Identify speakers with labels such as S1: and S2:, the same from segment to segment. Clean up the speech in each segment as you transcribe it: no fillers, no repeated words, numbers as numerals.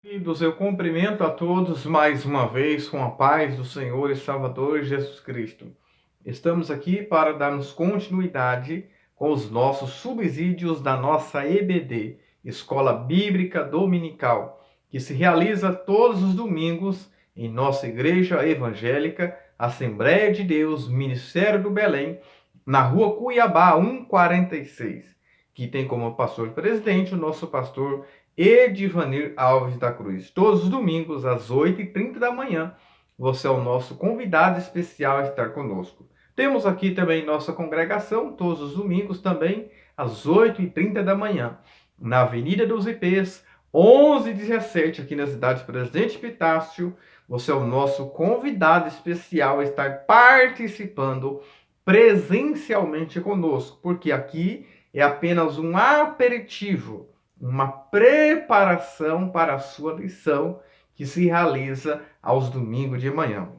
S1: Queridos, eu cumprimento a todos mais uma vez com a paz do Senhor e Salvador Jesus Cristo. Estamos aqui para darmos continuidade com os nossos subsídios da nossa EBD, Escola Bíblica Dominical, que se realiza todos os domingos em nossa Igreja Evangélica, Assembleia de Deus, Ministério do Belém, na rua Cuiabá 146, que tem como pastor presidente o nosso pastor Edivanir Alves da Cruz. Todos os domingos, às 8h30 da manhã, você é o nosso convidado especial a estar conosco. Temos aqui também nossa congregação, todos os domingos também, às 8h30 da manhã, na Avenida dos Ipês, 1117, aqui na cidade de Presidente Epitácio. Você é o nosso convidado especial a estar participando presencialmente conosco, porque aqui é apenas um aperitivo, uma preparação para a sua lição que se realiza aos domingos de manhã.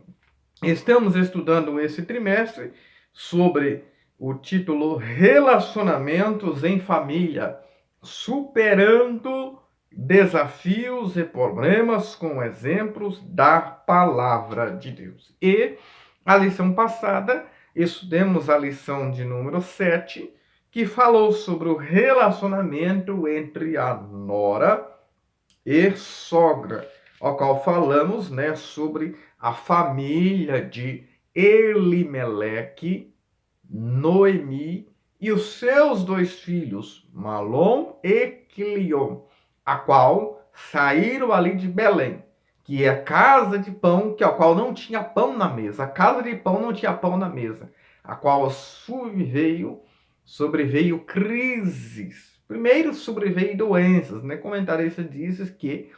S1: Estamos estudando esse trimestre sobre o título Relacionamentos em Família, superando desafios e problemas com exemplos da palavra de Deus. E a lição passada, estudamos a lição de número 7, que falou sobre o relacionamento entre a nora e sogra, ao qual falamos, sobre a família de Elimeleque, Noemi e os seus dois filhos, Malom e Quilion, a qual saíram ali de Belém, que é a casa de pão, que ao qual não tinha pão na mesa, a casa de pão não tinha pão na mesa, a qual sobreveio crises. Primeiro sobreveio doenças, Comentarista disse que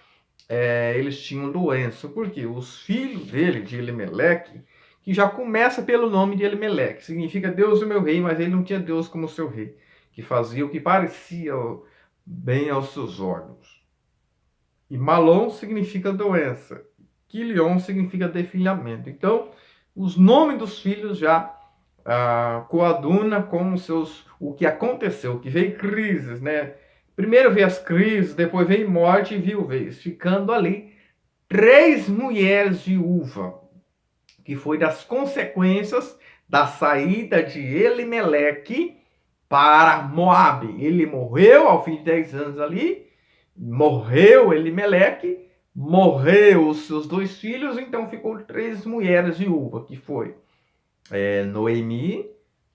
S1: eles tinham doença, porque os filhos dele, de Elimeleque, que já começa pelo nome de Elimeleque, significa Deus é meu rei, mas ele não tinha Deus como seu rei, que fazia o que parecia bem aos seus olhos. E Malom significa doença, Quilion significa definhamento. Então, os nomes dos filhos já coaduna com o que aconteceu, que veio crises, Primeiro veio as crises, depois veio morte e viuvez, ficando ali 3 mulheres viúvas, que foi das consequências da saída de Elimeleque para Moabe. Ele morreu ao fim de 10 anos ali, morreu Elimeleque, morreu os seus 2 filhos, então ficou 3 mulheres viúvas, que foi Noemi,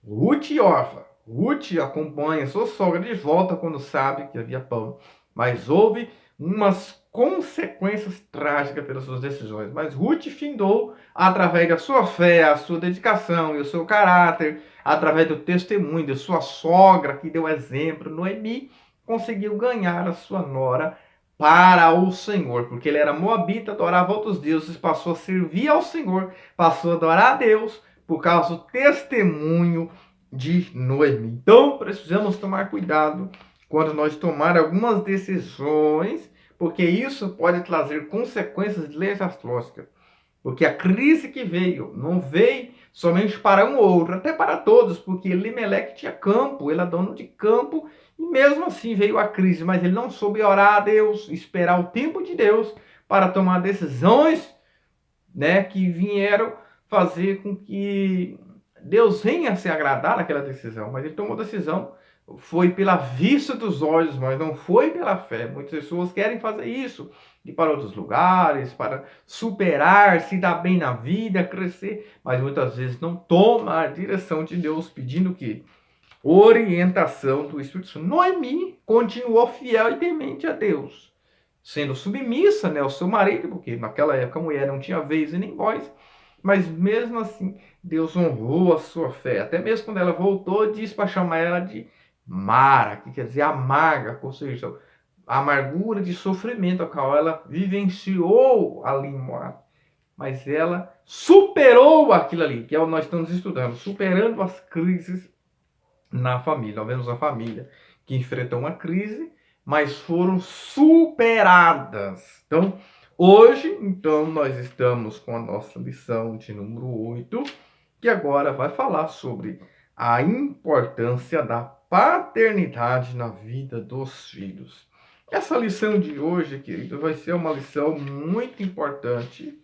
S1: Ruth e Orfa. Ruth acompanha sua sogra de volta quando sabe que havia pão, mas houve umas consequências trágicas pelas suas decisões. Mas Ruth findou através da sua fé, a sua dedicação e o seu caráter, através do testemunho de sua sogra, que deu exemplo. Noemi conseguiu ganhar a sua nora para o Senhor, porque ele era moabita, adorava outros deuses, passou a servir ao Senhor, passou a adorar a Deus, por causa do testemunho de Noemi. Então, precisamos tomar cuidado quando nós tomar algumas decisões, porque isso pode trazer consequências desastrosas. Porque a crise que veio, não veio somente para um ou outro, até para todos, porque Elimeleque tinha campo, ele é dono de campo, e mesmo assim veio a crise, mas ele não soube orar a Deus, esperar o tempo de Deus para tomar decisões, que vieram fazer com que Deus venha se agradar naquela decisão. Mas ele tomou decisão, foi pela vista dos olhos, mas não foi pela fé. Muitas pessoas querem fazer isso, ir para outros lugares, para superar, se dar bem na vida, crescer, mas muitas vezes não toma a direção de Deus, pedindo que orientação do Espírito Santo. Noemi continuou fiel e temente a Deus, sendo submissa, ao seu marido, porque naquela época a mulher não tinha vez e nem voz, mas mesmo assim Deus honrou a sua fé. Até mesmo quando ela voltou, disse para chamar ela de Mara, que quer dizer amarga, ou seja, a amargura de sofrimento a qual ela vivenciou ali em Moab. Mas ela superou aquilo ali, que é o que nós estamos estudando, superando as crises na família. Nós vemos a família que enfrentou uma crise, mas foram superadas. Então, hoje, nós estamos com a nossa lição de número 8, que agora vai falar sobre a importância da paternidade na vida dos filhos. Essa lição de hoje, querido, vai ser uma lição muito importante,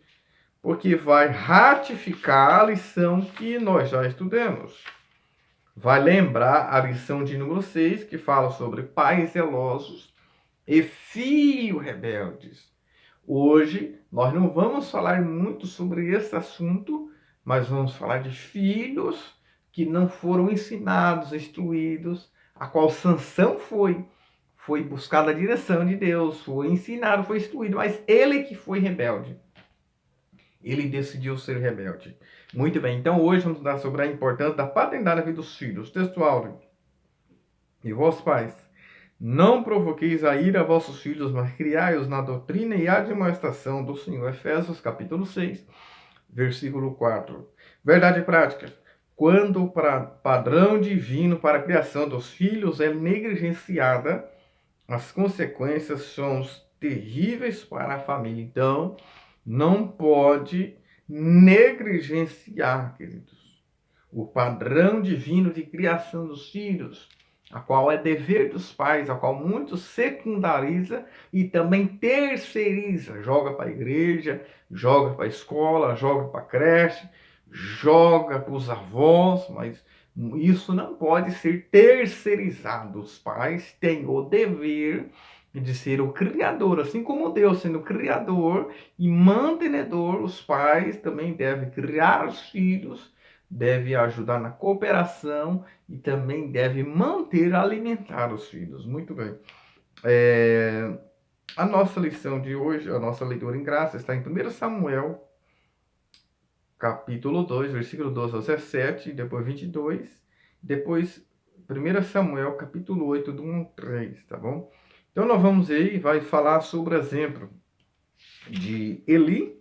S1: porque vai ratificar a lição que nós já estudamos. Vai lembrar a lição de número 6, que fala sobre pais zelosos e filhos rebeldes. Hoje, nós não vamos falar muito sobre esse assunto, mas vamos falar de filhos que não foram ensinados, instruídos, a qual Sansão foi buscar a direção de Deus, foi ensinado, foi instruído, mas ele que foi rebelde. Ele decidiu ser rebelde. Muito bem, então hoje vamos falar sobre a importância da paternidade na vida dos filhos. Textual. E vós, pais, não provoqueis a ira a vossos filhos, mas criai-os na doutrina e admoestação do Senhor. Efésios capítulo 6, versículo 4. Verdade prática. Quando o padrão divino para a criação dos filhos é negligenciada, as consequências são terríveis para a família. Então, não pode negligenciar, queridos, o padrão divino de criação dos filhos, a qual é dever dos pais, a qual muitos secundariza e também terceiriza. Joga para a igreja, joga para a escola, joga para a creche, joga para os avós, mas isso não pode ser terceirizado. Os pais têm o dever de ser o criador, assim como Deus sendo o criador e mantenedor, os pais também devem criar os filhos, devem ajudar na cooperação e também devem manter, alimentar os filhos. Muito bem. A nossa lição de hoje, a nossa leitura em graça está em 1 Samuel, capítulo 2, versículo 12 ao 17, depois 22, depois 1 Samuel, capítulo 8, do 1 ao 3, tá bom? Então nós vamos aí, vai falar sobre o exemplo de Eli,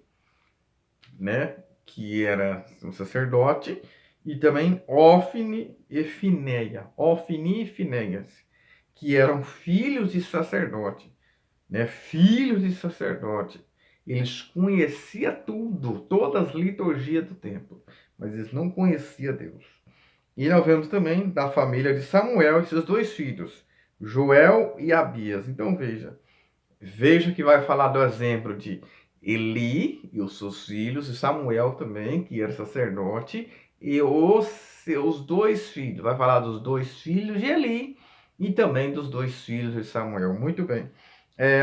S1: né, que era um sacerdote, e também Ofni e Finéia, Ofni e Finéias, que eram filhos de sacerdote, né, filhos de sacerdote. Eles conheciam tudo, todas as liturgias do templo, mas eles não conheciam Deus. E nós vemos também da família de Samuel e seus dois filhos, Joel e Abias. Então veja que vai falar do exemplo de Eli e os seus filhos, e Samuel também, que era sacerdote, e os seus dois filhos. Vai falar dos dois filhos de Eli e também dos dois filhos de Samuel. Muito bem.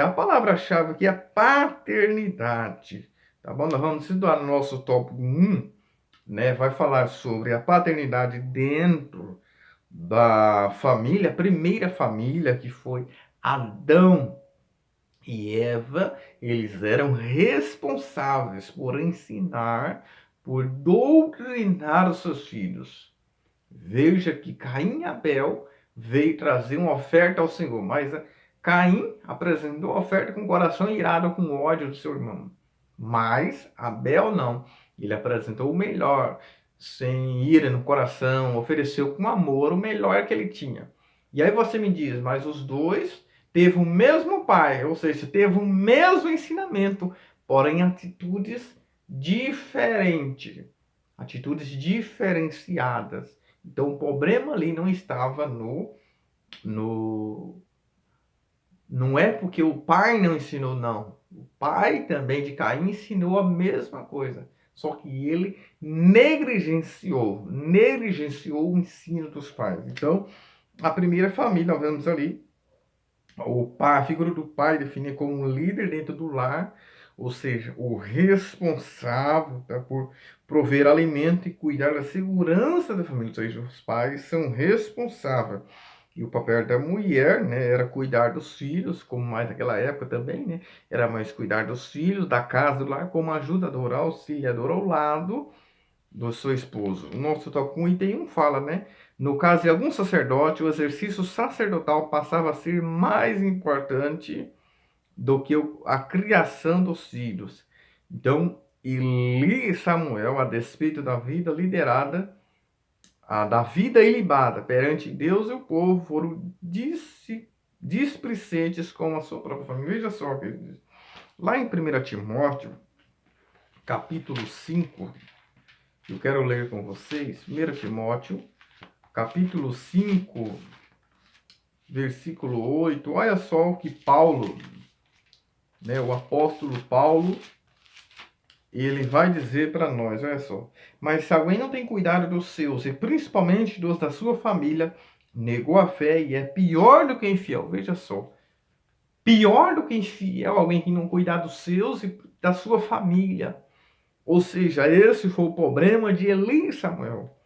S1: A palavra-chave aqui é paternidade. Tá bom? Nós vamos estudar no nosso tópico 1, né? Vai falar sobre a paternidade dentro da família, a primeira família, que foi Adão e Eva. Eles eram responsáveis por ensinar, por doutrinar os seus filhos. Veja que Caim e Abel veio trazer uma oferta ao Senhor, mas Caim apresentou a oferta com o coração irado, com ódio do seu irmão. Mas Abel não. Ele apresentou o melhor, sem ira no coração, ofereceu com amor o melhor que ele tinha. E aí você me diz, mas os dois teve o mesmo pai, ou seja, teve o mesmo ensinamento, porém atitudes diferentes, atitudes diferenciadas. Então o problema ali não estava não é porque o pai não ensinou, não. O pai também de Caim ensinou a mesma coisa, só que ele negligenciou o ensino dos pais. Então, a primeira família, nós vemos ali a figura do pai definida como um líder dentro do lar, ou seja, o responsável, tá, por prover alimento e cuidar da segurança da família. Ou seja, os pais são responsáveis. E o papel da mulher, né, era cuidar dos filhos, como mais naquela época também, né, era mais cuidar dos filhos, da casa, do lar, como ajudadora, auxiliadora ao lado do seu esposo. O nosso tópico 1 item 1 fala, né? No caso de algum sacerdote, o exercício sacerdotal passava a ser mais importante do que a criação dos filhos. Então, Eli e Samuel, a despeito da vida liderada, da vida ilibada perante Deus e o povo, foram displicentes com a sua própria família. Veja só, queridos. Lá em 1 Timóteo, capítulo 5, eu quero ler com vocês 1 Timóteo, capítulo 5, versículo 8, olha só o que Paulo, né, o apóstolo Paulo, ele vai dizer para nós, olha só. Mas se alguém não tem cuidado dos seus, e principalmente dos da sua família, negou a fé e é pior do que infiel. Veja só. Pior do que infiel, alguém que não cuidar dos seus e da sua família. Ou seja, esse foi o problema de Eli, Samuel.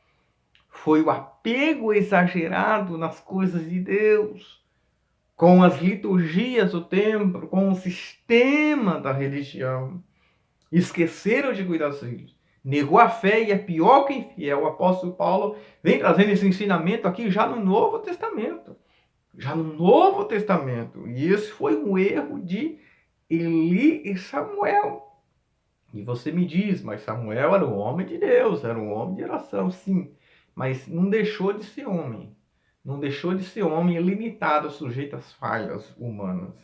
S1: Foi o apego exagerado nas coisas de Deus, com as liturgias do templo, com o sistema da religião. Esqueceram de cuidar dos filhos. Negou a fé e é pior que infiel. O apóstolo Paulo vem trazendo esse ensinamento aqui já no Novo Testamento. Já no Novo Testamento. E esse foi um erro de Eli e Samuel. E você me diz, mas Samuel era um homem de Deus, era um homem de oração, sim. Mas não deixou de ser homem. Não deixou de ser homem limitado, sujeito às falhas humanas.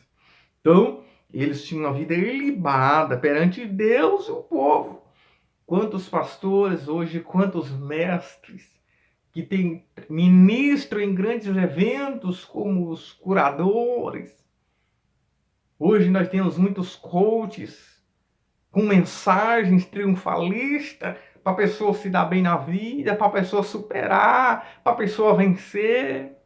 S1: Então, eles tinham uma vida ilibada perante Deus e o povo. Quantos pastores hoje, quantos mestres que ministram em grandes eventos como os curadores. Hoje nós temos muitos coaches com mensagens triunfalistas para a pessoa se dar bem na vida, para a pessoa superar, para a pessoa vencer.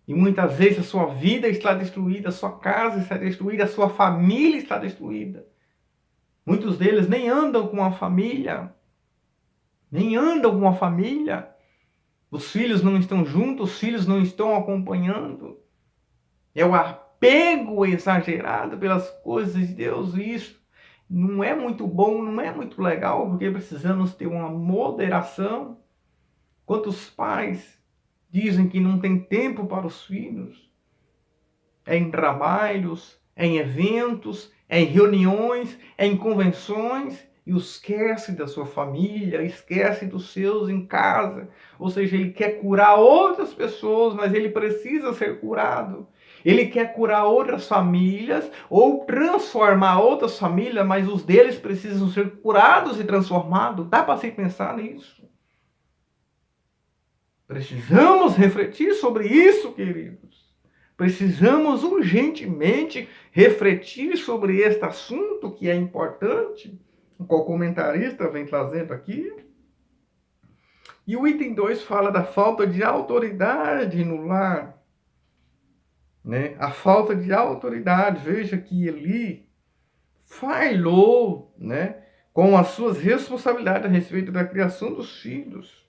S1: E muitas vezes a sua vida está destruída, a sua casa está destruída, a sua família está destruída. Muitos deles nem andam com a família. Nem andam com a família. Os filhos não estão juntos, os filhos não estão acompanhando. É o apego exagerado pelas coisas de Deus. E isso não é muito bom, não é muito legal, porque precisamos ter uma moderação. Quantos pais dizem que não tem tempo para os filhos? É em trabalhos, é em eventos, é em reuniões, é em convenções, e esquece da sua família, esquece dos seus em casa. Ou seja, ele quer curar outras pessoas, mas ele precisa ser curado. Ele quer curar outras famílias ou transformar outras famílias, mas os deles precisam ser curados e transformados. Dá para se pensar nisso? Precisamos refletir sobre isso, queridos. Precisamos urgentemente refletir sobre este assunto que é importante, o qual o comentarista vem trazendo aqui. E o item 2 fala da falta de autoridade no lar. Né? A falta de autoridade. Veja que Eli falhou, né, com as suas responsabilidades a respeito da criação dos filhos.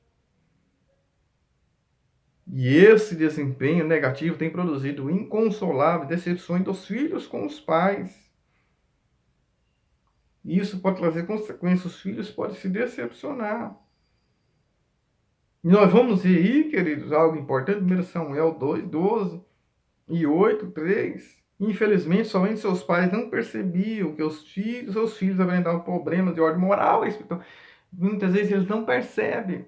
S1: E esse desempenho negativo tem produzido inconsoláveis decepções dos filhos com os pais. E isso pode trazer consequências. Os filhos podem se decepcionar. E nós vamos ver aí, queridos, algo importante. 1 Samuel 2, 12 e 8, 3. Infelizmente, somente seus pais não percebiam que seus filhos apresentavam problemas de ordem moral. Então, muitas vezes eles não percebem.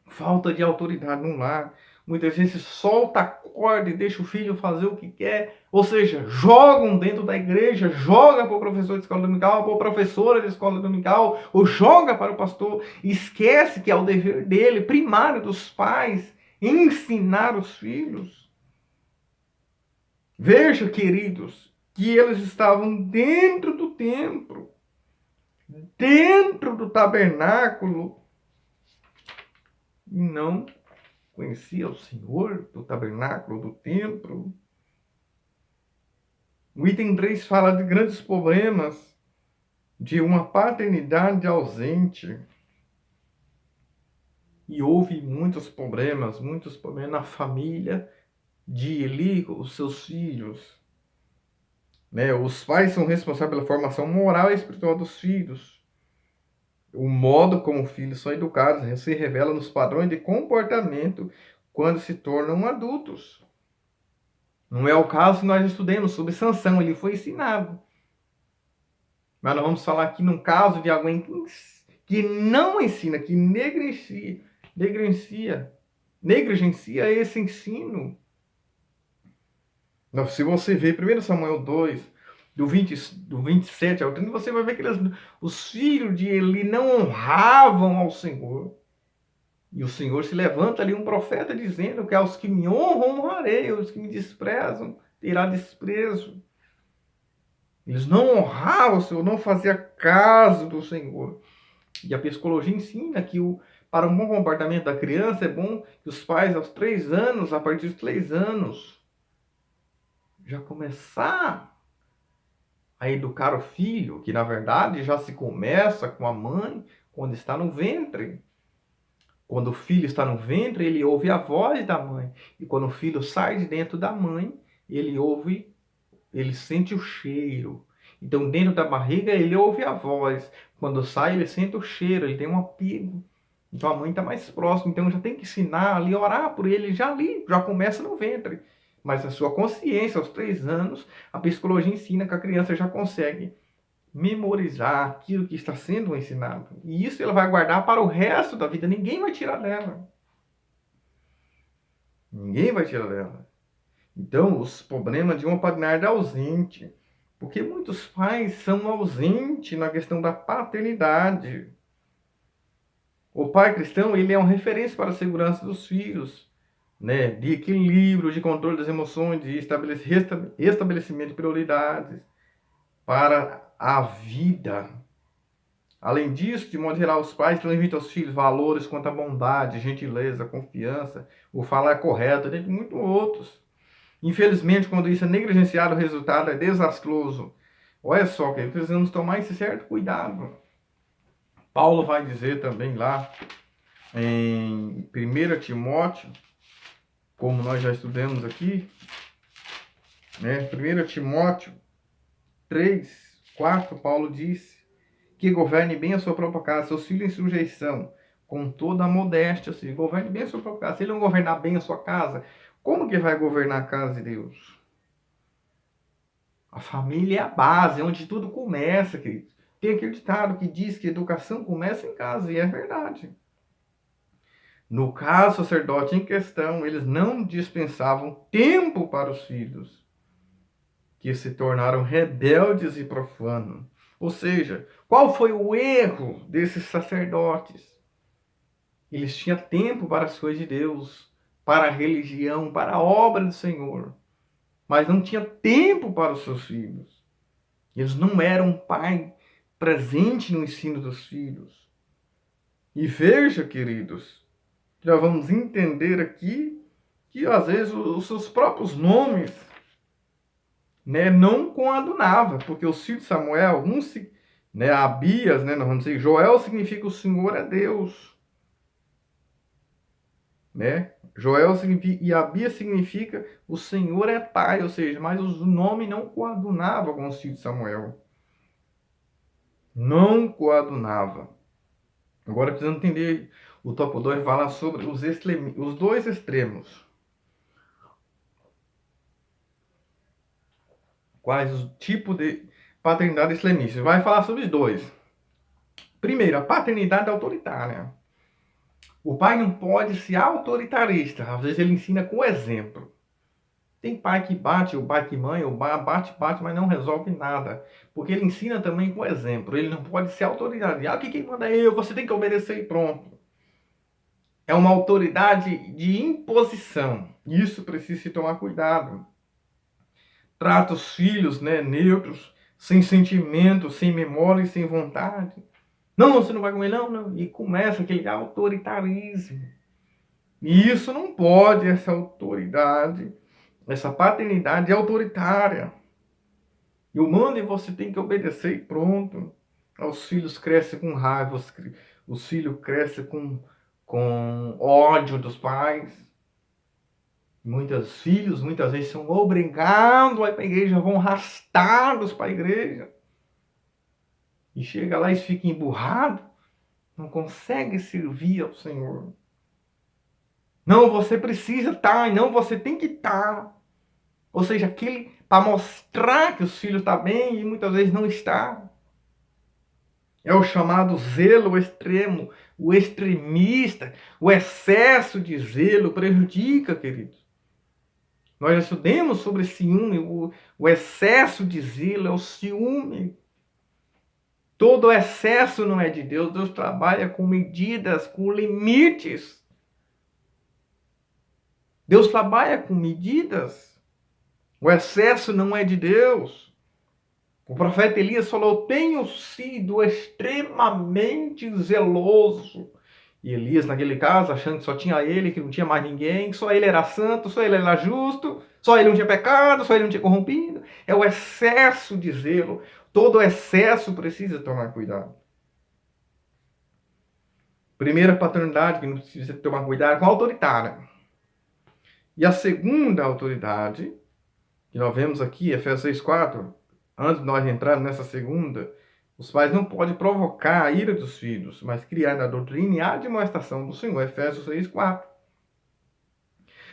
S1: Falta de autoridade no lar. Muitas vezes solta a corda e deixa o filho fazer o que quer. Ou seja, jogam dentro da igreja, joga para o professor de escola dominical, para a professora de escola dominical, ou joga para o pastor. Esquece que é o dever dele, primário dos pais, ensinar os filhos. Veja, queridos, que eles estavam dentro do templo, dentro do tabernáculo, e não conhecia o Senhor do tabernáculo, do templo. O item 3 fala de grandes problemas, de uma paternidade ausente. E houve muitos problemas na família de Eli com os seus filhos. Né? Os pais são responsáveis pela formação moral e espiritual dos filhos. O modo como os filhos são educados se revela nos padrões de comportamento quando se tornam adultos. Não é o caso que nós estudamos sobre Sansão, ele foi ensinado. Mas nós vamos falar aqui num caso de alguém que não ensina, que negligencia esse ensino. Se você ver 1 Samuel 2, do 27 ao 30, você vai ver que os filhos de Eli não honravam ao Senhor. E o Senhor se levanta ali um profeta dizendo que aos que me honram, honrarei, aos que me desprezam, terá desprezo. Eles não honravam o Senhor, não faziam caso do Senhor. E a psicologia ensina que para um bom comportamento da criança é bom que os pais aos 3 anos, a partir dos 3 anos, já começar a educar o filho, que na verdade já se começa com a mãe quando está no ventre. Quando o filho está no ventre, ele ouve a voz da mãe. E quando o filho sai de dentro da mãe, ele sente o cheiro. Então, dentro da barriga, ele ouve a voz. Quando sai, ele sente o cheiro, ele tem um apego. Então, a mãe está mais próxima. Então, já tem que ensinar ali, orar por ele, já começa no ventre. Mas a sua consciência, aos 3 anos, a psicologia ensina que a criança já consegue memorizar aquilo que está sendo ensinado. E isso ela vai guardar para o resto da vida. Ninguém vai tirar dela. Ninguém vai tirar dela. Então, os problemas de uma paternidade ausente. Porque muitos pais são ausentes na questão da paternidade. O pai cristão, ele é uma referência para a segurança dos filhos, né? De equilíbrio, de controle das emoções, de estabelecimento de prioridades para a vida. Além disso, de modo geral, os pais transmitem aos filhos valores quanto à bondade, gentileza, confiança, o falar correto, dentre muitos outros. Infelizmente, quando isso é negligenciado, o resultado é desastroso. Olha só, que precisamos tomar esse certo cuidado. Paulo vai dizer também lá em 1 Timóteo, como nós já estudamos aqui, né? 1 Timóteo 3, 4, Paulo diz que governe bem a sua própria casa, seus filhos em sujeição, com toda a modéstia, assim, governe bem a sua própria casa. Se ele não governar bem a sua casa, como que vai governar a casa de Deus? A família é a base, é onde tudo começa, querido. Tem aquele ditado que diz que a educação começa em casa, e é verdade. No caso, o sacerdote em questão, eles não dispensavam tempo para os filhos, que se tornaram rebeldes e profanos. Ou seja, qual foi o erro desses sacerdotes? Eles tinham tempo para as coisas de Deus, para a religião, para a obra do Senhor, mas não tinha tempo para os seus filhos. Eles não eram um pai presente no ensino dos filhos. E veja, queridos, já vamos entender aqui que às vezes os seus próprios nomes, né, não coadunava, porque os filhos de Samuel, Abias, nós vamos dizer, Joel significa o Senhor é Deus, né? Joel significa, e Abias significa o Senhor é Pai, ou seja, mas o nome não coadunava com os filhos de Samuel. Não coadunava. Agora precisamos entender, o tópico 2 fala sobre os dois extremos. Quais os tipos de paternidade extremista? Vai falar sobre os dois. Primeiro, a paternidade autoritária. O pai não pode ser autoritarista. Às vezes ele ensina com exemplo. Tem pai que bate, ou pai que mãe, ou bate, mas não resolve nada. Porque ele ensina também com exemplo. Ele não pode ser autoritário. O que quem manda é eu, você tem que obedecer e pronto. É uma autoridade de imposição. Isso precisa se tomar cuidado. Trata os filhos, neutros, sem sentimento, sem memória e sem vontade. Não, você não vai comer, não. E começa aquele autoritarismo. E isso não pode, essa autoridade, essa paternidade autoritária. E o mando e você tem que obedecer e pronto. Os filhos crescem com raiva, os filhos crescem com ódio dos pais. Muitos filhos, muitas vezes, são obrigados a ir para a igreja, vão arrastados para a igreja. E chega lá e fica emburrado, não consegue servir ao Senhor. Não, você precisa estar, não, você tem que estar. Ou seja, aquele para mostrar que os filhos estão bem e muitas vezes não está. É o chamado zelo extremo, o extremista, o excesso de zelo prejudica, queridos. Nós já estudamos sobre ciúme, o excesso de zelo é o ciúme. Todo excesso não é de Deus. Deus trabalha com medidas, com limites. Deus trabalha com medidas. O excesso não é de Deus. O profeta Elias falou: tenho sido extremamente zeloso. E Elias, naquele caso, achando que só tinha ele, que não tinha mais ninguém, só ele era santo, só ele era justo, só ele não tinha pecado, só ele não tinha corrompido. É o excesso de zelo. Todo excesso precisa tomar cuidado. Primeira paternidade que não precisa tomar cuidado com a autoritária. E a segunda autoridade, que nós vemos aqui, Efésios 6,4, antes de nós entrarmos nessa segunda, os pais não podem provocar a ira dos filhos, mas criar na doutrina e a admoestação do Senhor, Efésios 6,4.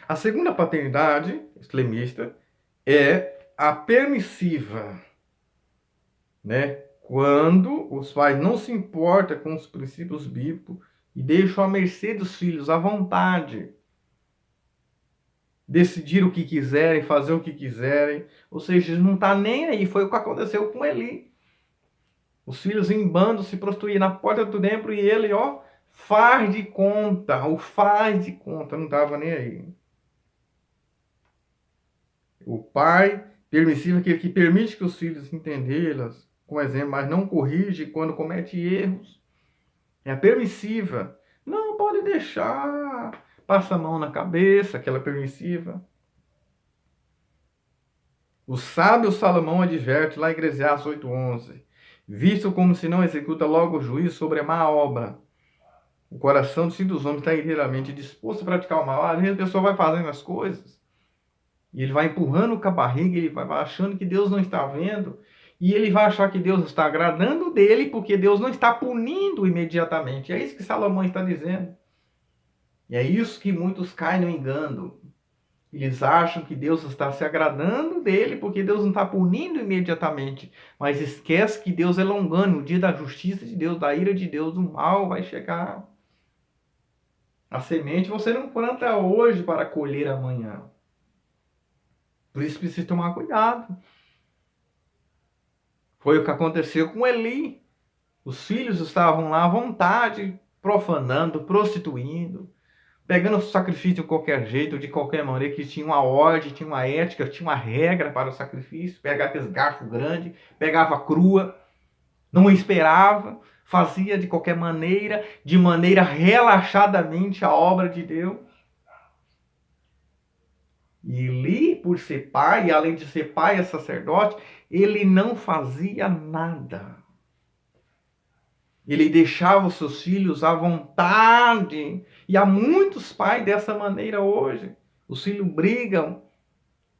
S1: A segunda paternidade extremista é a permissiva, né? Quando os pais não se importam com os princípios bíblicos e deixam à mercê dos filhos à vontade, decidir o que quiserem, fazer o que quiserem, ou seja, não está nem aí. Foi o que aconteceu com Eli. Os filhos em bando se prostituíam na porta do templo e ele, faz de conta, não estava nem aí. O pai permissivo é aquele que permite que os filhos entendê-las, com exemplo, mas não corrige quando comete erros. É a permissiva. Não pode deixar, passa a mão na cabeça, aquela permissiva. O sábio Salomão adverte lá em Eclesiastes 8:11, visto como se não executa logo o juízo sobre a má obra. O coração dos homens está inteiramente disposto a praticar o mal. Às vezes a pessoa vai fazendo as coisas e ele vai empurrando com a barriga, ele vai achando que Deus não está vendo e ele vai achar que Deus está agradando dele porque Deus não está punindo imediatamente. É isso que Salomão está dizendo. E é isso que muitos caem no engano. Eles acham que Deus está se agradando dele porque Deus não está punindo imediatamente. Mas esquece que Deus é longânimo. No dia da justiça de Deus, da ira de Deus, o mal vai chegar. A semente você não planta hoje para colher amanhã. Por isso precisa tomar cuidado. Foi o que aconteceu com Eli. Os filhos estavam lá à vontade, profanando, prostituindo, pegando o sacrifício de qualquer jeito, de qualquer maneira, que tinha uma ordem, tinha uma ética, tinha uma regra para o sacrifício. Pegava aqueles garfos grandes, pegava crua, não esperava, fazia de maneira relaxadamente a obra de Deus. E Eli, por ser pai, e além de ser pai e sacerdote, ele não fazia nada. Ele deixava os seus filhos à vontade. E há muitos pais dessa maneira hoje. Os filhos brigam.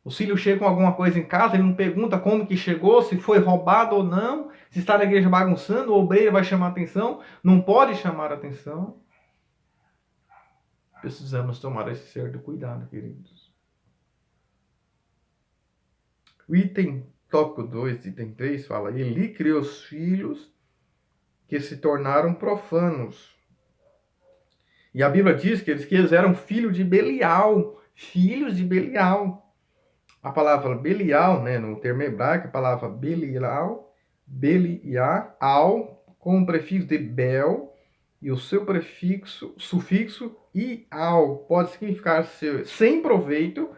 S1: Os filhos chegam com alguma coisa em casa, ele não pergunta como que chegou, se foi roubado ou não, se está na igreja bagunçando, o obreiro vai chamar atenção. Não pode chamar atenção. Precisamos tomar esse certo cuidado, queridos. O item tópico 2, item 3, fala: Eli criou os filhos que se tornaram profanos. E a Bíblia diz que eles eram filhos de Belial. Filhos de Belial. A palavra Belial, né, no termo hebraico, a palavra Belial, com o prefixo de Bel e o seu sufixo ial, pode significar ser sem proveito,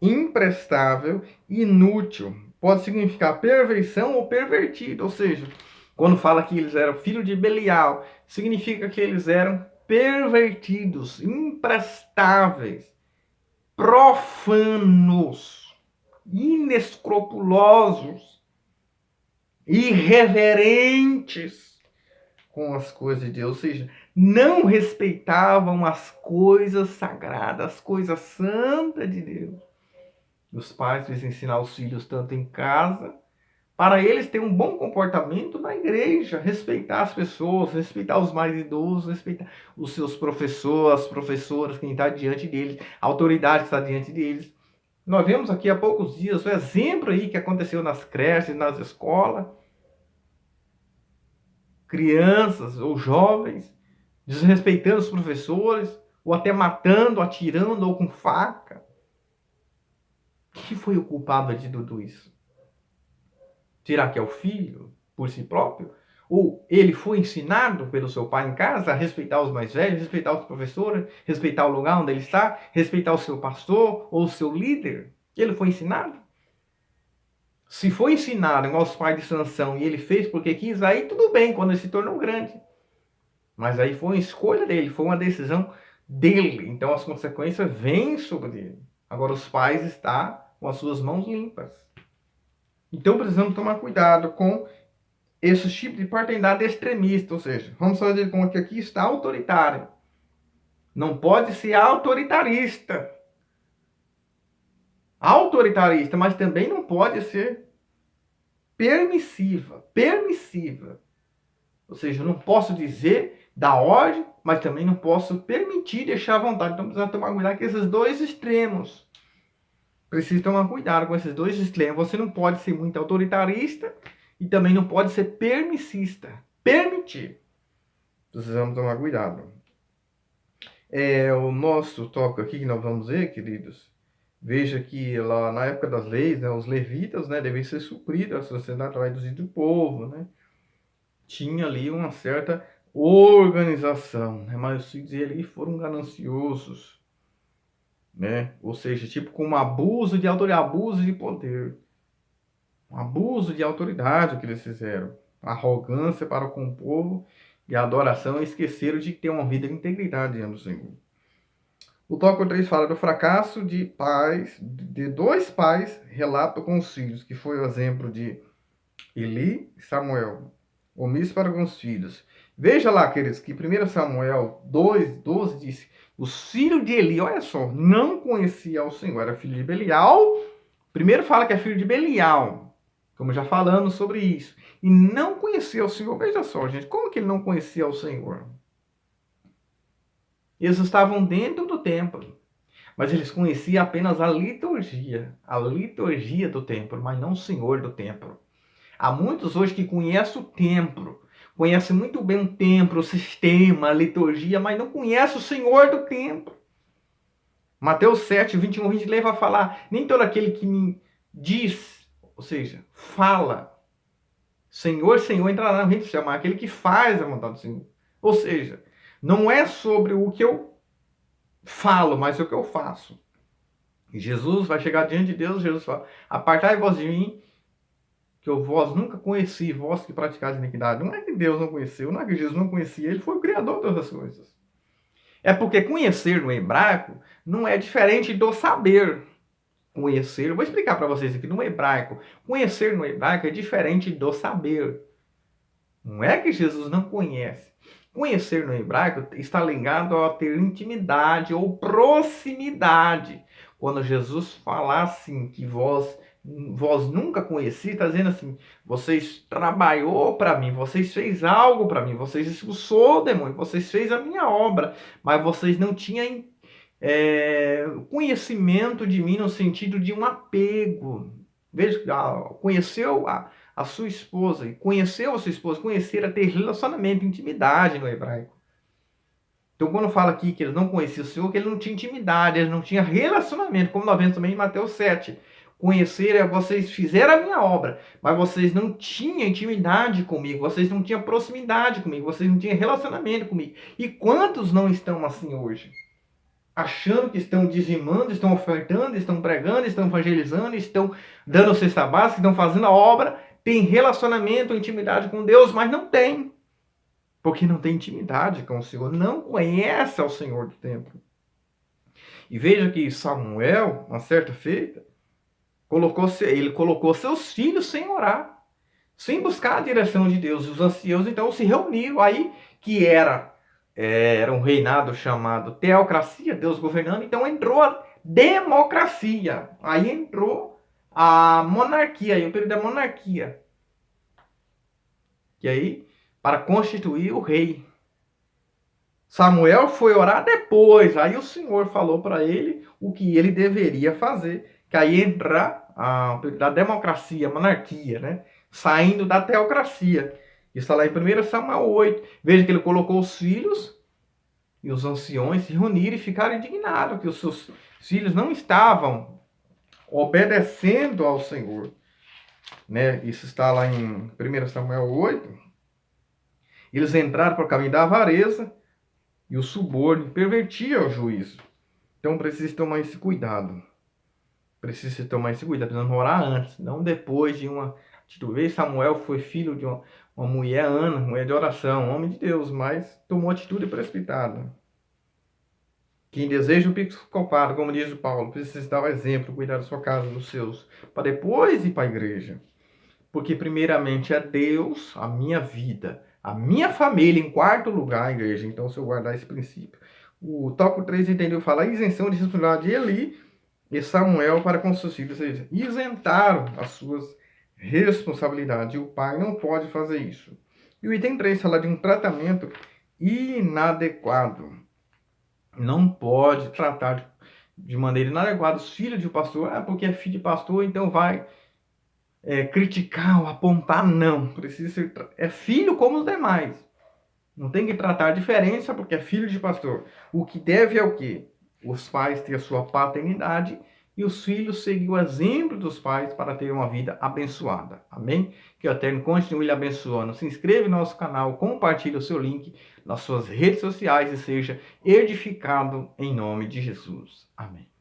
S1: imprestável, inútil. Pode significar perversão ou pervertido. Ou seja, quando fala que eles eram filhos de Belial, significa que eles eram pervertidos, imprestáveis, profanos, inescrupulosos, irreverentes com as coisas de Deus. Ou seja, não respeitavam as coisas sagradas, as coisas santas de Deus. Os pais precisam ensinar os filhos tanto em casa, para eles terem um bom comportamento na igreja, respeitar as pessoas, respeitar os mais idosos, respeitar os seus professores, as professoras, quem está diante deles, a autoridade que está diante deles. Nós vemos aqui há poucos dias o exemplo aí que aconteceu nas creches, nas escolas. Crianças ou jovens desrespeitando os professores, ou até matando, atirando, ou com faca. Quem foi o culpado de tudo isso? Será que é o filho, por si próprio? Ou ele foi ensinado pelo seu pai em casa a respeitar os mais velhos, respeitar os professores, respeitar o lugar onde ele está, respeitar o seu pastor ou o seu líder? Ele foi ensinado? Se foi ensinado igual os pais de Sansão e ele fez porque quis, aí tudo bem, quando ele se tornou grande. Mas aí foi uma escolha dele, foi uma decisão dele. Então as consequências vêm sobre ele. Agora os pais estão com as suas mãos limpas. Então precisamos tomar cuidado com esse tipo de paternidade extremista, ou seja, vamos fazer com que aqui está autoritário. Não pode ser autoritarista. Autoritarista, mas também não pode ser permissiva. Permissiva. Ou seja, eu não posso dizer da ordem, mas também não posso permitir deixar à vontade. Então precisa tomar cuidado com esses dois extremos. Precisa tomar cuidado com esses dois extremos. Você não pode ser muito autoritarista e também não pode ser permissista. Permitir. Precisamos tomar cuidado. O nosso tópico aqui que nós vamos ver, queridos, veja que lá na época das leis, né, os levitas, né, devem ser supridos, a sociedade através do povo, né? Tinha ali uma certa organização, né? Mas os filhos dele foram gananciosos, né? Ou seja, tipo com um abuso de autoridade, abuso de poder, um abuso de autoridade que eles fizeram, arrogância para com o povo e a adoração, e esqueceram de ter uma vida de integridade diante do Senhor. O tópico 3 fala do fracasso de pais, de dois pais, relato com os filhos, que foi o exemplo de Eli e Samuel, omisso para com os filhos. Veja lá, queridos, que 1 Samuel 2:12 disse, os filhos de Eli, olha só, não conhecia o Senhor, era filho de Belial. Primeiro fala que é filho de Belial, como já falamos sobre isso, e não conhecia o Senhor. Veja só, gente, como que ele não conhecia o Senhor? Eles estavam dentro do templo, mas eles conheciam apenas a liturgia do templo, mas não o Senhor do templo. Há muitos hoje que conhecem o templo, conhecem muito bem o templo, o sistema, a liturgia, mas não conhecem o Senhor do templo. Mateus 7, 21, 23 vai falar, nem todo aquele que me diz, ou seja, fala, Senhor, Senhor, entrará no reino do céu, mas aquele que faz a vontade do Senhor. Ou seja, não é sobre o que eu falo, mas o que eu faço. E Jesus vai chegar diante de Deus, Jesus fala, apartai-vos de mim, que eu vós nunca conheci, vós que praticais iniquidade. Não é que Deus não conheceu, não é que Jesus não conhecia, ele foi o criador de todas as coisas. É porque conhecer no hebraico não é diferente do saber. Conhecer, eu vou explicar para vocês aqui no hebraico. Conhecer no hebraico é diferente do saber. Não é que Jesus não conhece. Conhecer no hebraico está ligado a ter intimidade ou proximidade. Quando Jesus fala assim, que vós nunca conheci, está dizendo assim, vocês trabalhou para mim, vocês fez algo para mim, vocês expulsou o demônio, vocês fez a minha obra, mas vocês não tinham conhecimento de mim no sentido de um apego. Veja, conheceu a sua esposa, e conheceu a sua esposa, conhecer é ter relacionamento, intimidade no hebraico. Então, quando fala aqui que eles não conheciam o Senhor, que ele não tinha intimidade, eles não tinham relacionamento, como nós vemos também em Mateus 7. Conhecer é vocês fizeram a minha obra, mas vocês não tinham intimidade comigo, vocês não tinham proximidade comigo, vocês não tinham relacionamento comigo. E quantos não estão assim hoje? Achando que estão dizimando, estão ofertando, estão pregando, estão evangelizando, estão dando cesta básica, estão fazendo a obra, tem relacionamento, intimidade com Deus, mas não tem. Porque não tem intimidade com o Senhor, não conhece ao Senhor do templo. E veja que Samuel, uma certa feita, ele colocou seus filhos sem orar, sem buscar a direção de Deus. Os anciãos então se reuniram aí, que era um reinado chamado teocracia, Deus governando, então entrou a democracia, aí entrou a monarquia, aí o período da monarquia, que aí, para constituir o rei. Samuel foi orar depois, aí o Senhor falou para ele o que ele deveria fazer, que aí entra da democracia, monarquia, né? Saindo da teocracia. Isso está lá em 1 Samuel 8. Veja que ele colocou os filhos e os anciões se reuniram e ficaram indignados, que os seus filhos não estavam obedecendo ao Senhor. Né? Isso está lá em 1 Samuel 8. Eles entraram para o caminho da avareza e o suborno pervertia o juízo. Então precisa tomar esse cuidado. Precisa tomar esse cuidado, precisamos orar antes, não depois de uma atitude. Samuel foi filho de uma mulher, Ana, mulher de oração, homem de Deus, mas tomou atitude precipitada. Quem deseja o psicopata, como diz o Paulo, precisa dar o exemplo, cuidar da sua casa, dos seus, para depois ir para a igreja. Porque primeiramente é Deus, a minha vida, a minha família em quarto lugar, a igreja. Então, se eu guardar esse princípio. O tópico 3 entendeu falar isenção de responsabilidade de Eli e Samuel para com seus filhos. Ou seja, isentaram as suas responsabilidades. E o pai não pode fazer isso. E o item 3 fala de um tratamento inadequado. Não pode tratar de maneira inadequada os filhos de um pastor. Porque é filho de pastor, então vai criticar ou apontar. Não. Precisa ser, é filho como os demais. Não tem que tratar a diferença porque é filho de pastor. O que deve é o quê? Os pais ter a sua paternidade e os filhos seguir o exemplo dos pais para ter uma vida abençoada. Amém? Que o Eterno continue lhe abençoando. Se inscreva no nosso canal, compartilhe o seu link nas suas redes sociais e seja edificado em nome de Jesus. Amém.